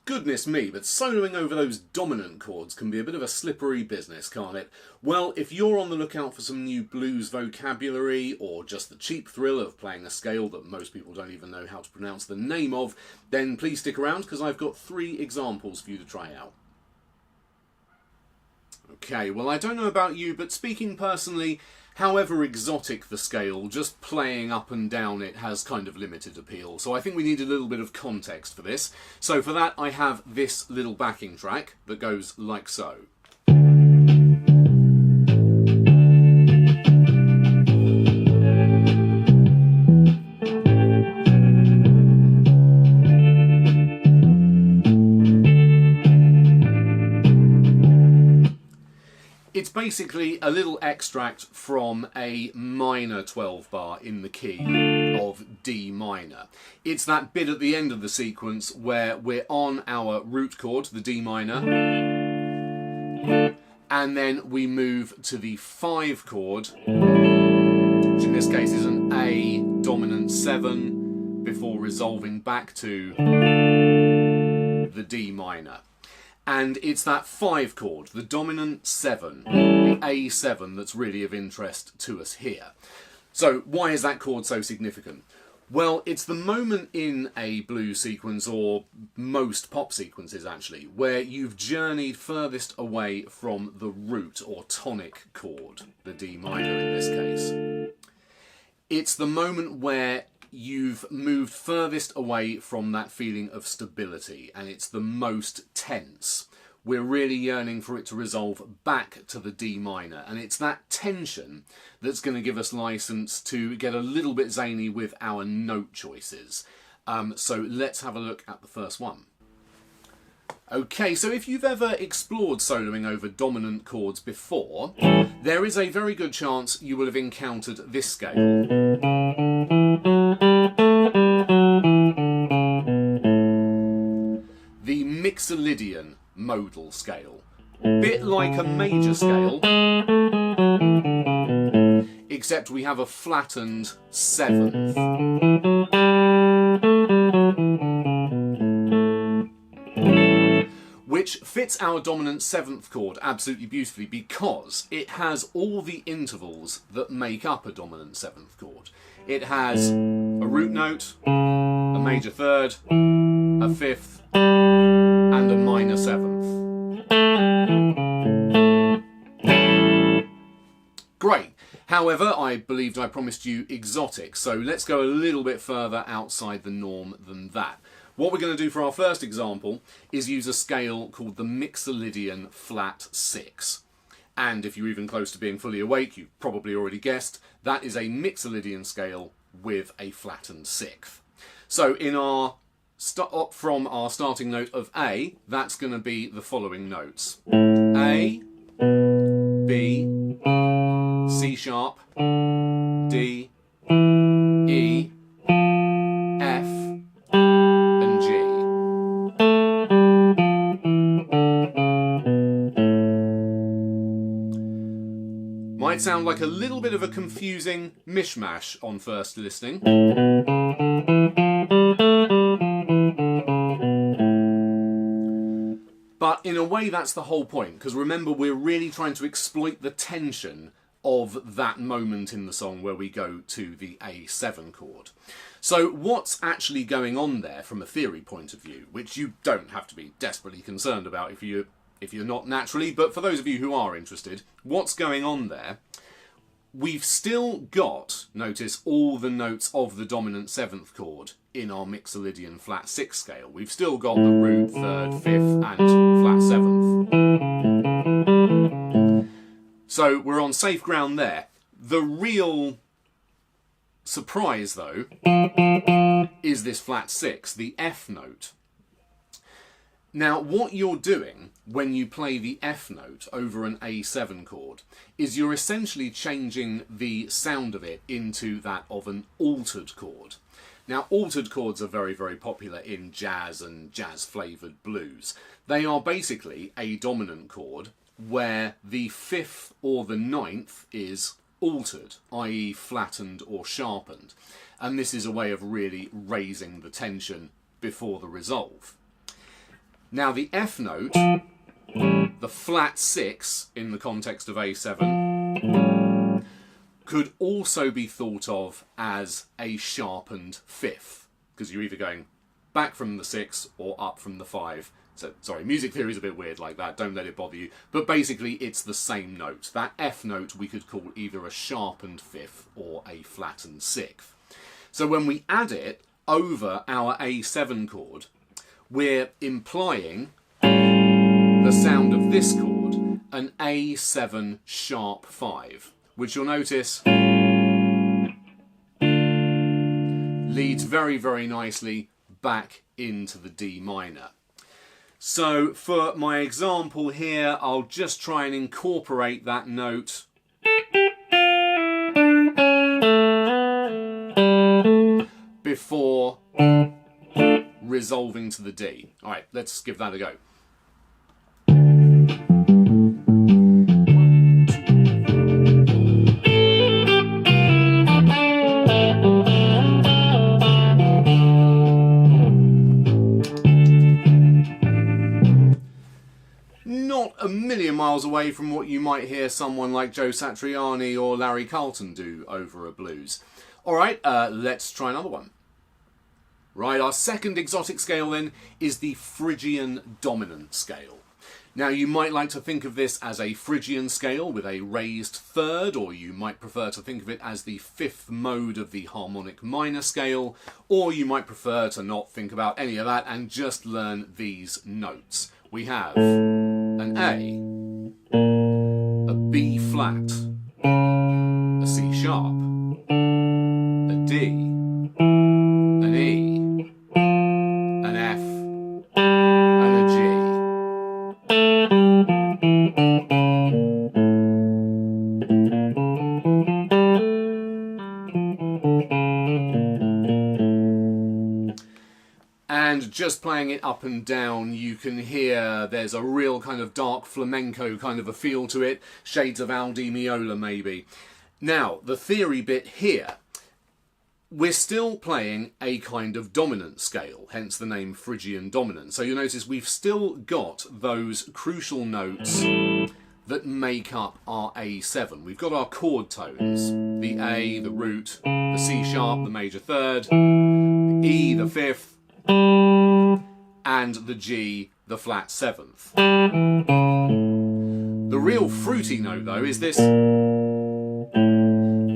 Goodness me, but soloing over those dominant chords can be a bit of a slippery business, can't it? Well, if you're on the lookout for some new blues vocabulary, or just the cheap thrill of playing a scale that most people don't even know how to pronounce the name of, then please stick around because I've got 3 examples for you to try out. Okay, well, I don't know about you, but speaking personally, however exotic the scale, just playing up and down it has kind of limited appeal. So I think we need a little bit of context for this. So for that, I have this little backing track that goes like so. It's basically a little extract from a minor 12 bar in the key of D minor. It's that bit at the end of the sequence where we're on our root chord, the D minor, and then we move to the 5 chord, which in this case is an A dominant 7, before resolving back to the D minor. And it's that 5 chord, the dominant 7, the A7, that's really of interest to us here. So why is that chord so significant? Well, it's the moment in a blues sequence, or most pop sequences actually, where you've journeyed furthest away from the root or tonic chord, the D minor in this case. It's the moment where you've moved furthest away from that feeling of stability, and it's the most tense. We're really yearning for it to resolve back to the D minor, and it's that tension that's going to give us license to get a little bit zany with our note choices. So let's have a look at the first one. Okay, so if you've ever explored soloing over dominant chords before, there is a very good chance you will have encountered this scale. The Mixolydian modal scale. Bit like a major scale, except we have a flattened 7th. Which fits our dominant 7th chord absolutely beautifully because it has all the intervals that make up a dominant 7th chord. It has a root note, a major 3rd, a 5th, and a minor 7th. Great. However, I believed I promised you exotic, so let's go a little bit further outside the norm than that. What we're going to do for our first example is use a scale called the Mixolydian flat 6. And if you're even close to being fully awake, you've probably already guessed, that is a Mixolydian scale with a flattened 6th. So in our from our starting note of A, that's going to be the following notes. A, B, C sharp, D, E, F, and G. Might sound like a little bit of a confusing mishmash on first listening. But in a way that's the whole point, because remember we're really trying to exploit the tension of that moment in the song where we go to the A7 chord. So what's actually going on there from a theory point of view, which you don't have to be desperately concerned about if you're not naturally, but for those of you who are interested, what's going on there? We've still got, notice, all the notes of the dominant 7th chord in our Mixolydian flat 6 scale. We've still got the root, 3rd, 5th and flat 7th. So we're on safe ground there. The real surprise, though, is this flat 6, the F note. Now, what you're doing when you play the F note over an A7 chord is you're essentially changing the sound of it into that of an altered chord. Now, altered chords are very, very popular in jazz and jazz-flavoured blues. They are basically a dominant chord where the 5th or the 9th is altered, i.e. flattened or sharpened. And this is a way of really raising the tension before the resolve. Now the F note, the flat 6 in the context of A7, could also be thought of as a sharpened 5th, because you're either going back from the 6 or up from the 5. So, sorry, music theory is a bit weird like that, don't let it bother you. But basically, it's the same note. That F note we could call either a sharpened 5th or a flattened 6th. So when we add it over our A7 chord, we're implying the sound of this chord, an A7 sharp 5, which you'll notice leads very, very nicely back into the D minor. So for my example here, I'll just try and incorporate that note before resolving to the D. All right, let's give that a go. Not a million miles away from what you might hear someone like Joe Satriani or Larry Carlton do over a blues. All right, let's try another one. Right, our second exotic scale then is the Phrygian Dominant scale. Now you might like to think of this as a Phrygian scale with a raised third, or you might prefer to think of it as the 5th mode of the harmonic minor scale, or you might prefer to not think about any of that and just learn these notes. We have an A, a B flat, a C sharp, a D, an E, an F, and a G. And just playing it up and down, you can hear there's a real kind of dark flamenco kind of a feel to it, shades of Al Di Meola maybe. Now, the theory bit here, we're still playing a kind of dominant scale, hence the name Phrygian Dominant. So you'll notice we've still got those crucial notes that make up our A7. We've got our chord tones, the A, the root, the C sharp, the major third, the E, the 5th, and the G, the flat 7th. The real fruity note though is this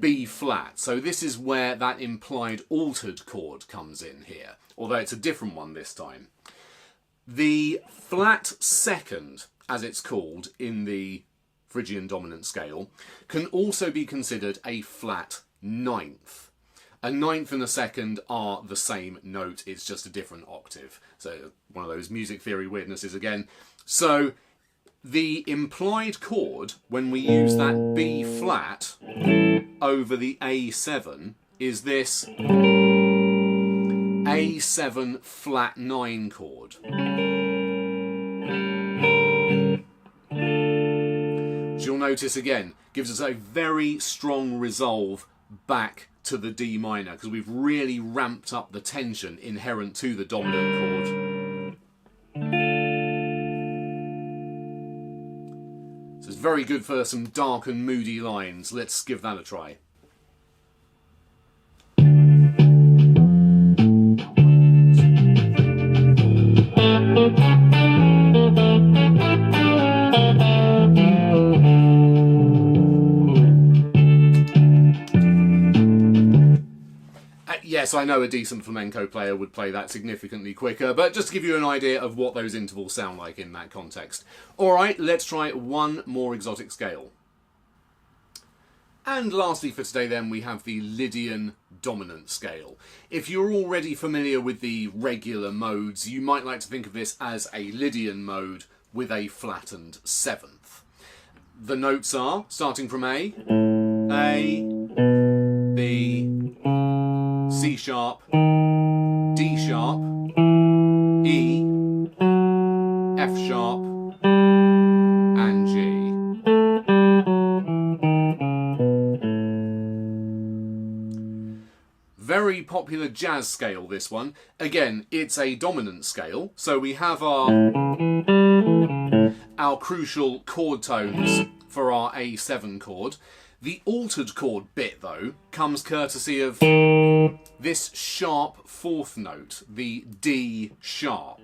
B flat. So this is where that implied altered chord comes in here, although it's a different one this time. The flat second, as it's called in the Phrygian Dominant scale, can also be considered a flat 9th. A 9th and a second are the same note, it's just a different octave. So one of those music theory weirdnesses again. So the implied chord, when we use that B flat over the A7, is this A7 flat 9 chord. Which you'll notice again, gives us a very strong resolve back to the D minor, because we've really ramped up the tension inherent to the dominant chord. So it's very good for some dark and moody lines. Let's give that a try. Yes, I know a decent flamenco player would play that significantly quicker, but just to give you an idea of what those intervals sound like in that context. Alright, let's try one more exotic scale. And lastly for today then, we have the Lydian Dominant scale. If you're already familiar with the regular modes, you might like to think of this as a Lydian mode with a flattened 7th. The notes are, starting from A, B, C sharp, D sharp, E, F sharp, and G. Very popular jazz scale, this one. Again, it's a dominant scale, so we have our crucial chord tones for our A7 chord. The altered chord bit, though, comes courtesy of this sharp fourth note, the D sharp.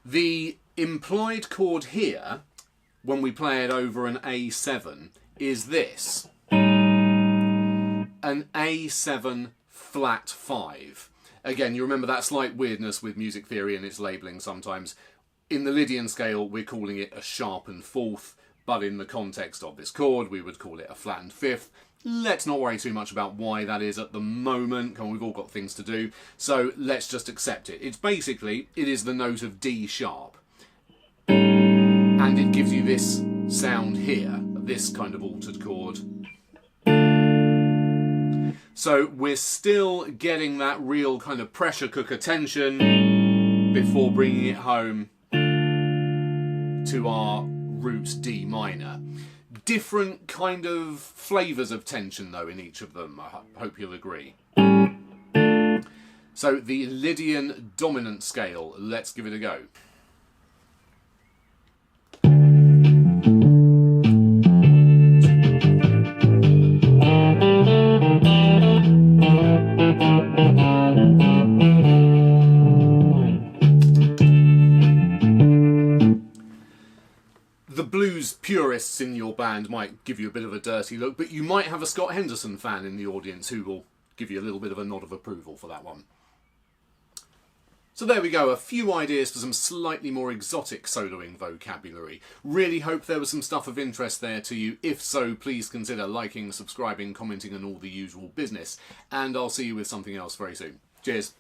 The implied chord here, when we play it over an A7, is this. An A7 flat 5. Again, you remember that slight weirdness with music theory and its labelling sometimes. In the Lydian scale, we're calling it a sharpened fourth, but in the context of this chord, we would call it a flattened fifth. Let's not worry too much about why that is at the moment. We've all got things to do, so let's just accept it. It's basically, it is the note of D sharp. And it gives you this sound here, this kind of altered chord. So we're still getting that real kind of pressure cooker tension before bringing it home to our root D minor. Different kind of flavours of tension though in each of them, I hope you'll agree. So the Lydian Dominant scale, let's give it a go. The blues purists in your band might give you a bit of a dirty look, but you might have a Scott Henderson fan in the audience who will give you a little bit of a nod of approval for that one. So there we go, a few ideas for some slightly more exotic soloing vocabulary. Really hope there was some stuff of interest there to you. If so, please consider liking, subscribing, commenting and all the usual business. And I'll see you with something else very soon. Cheers.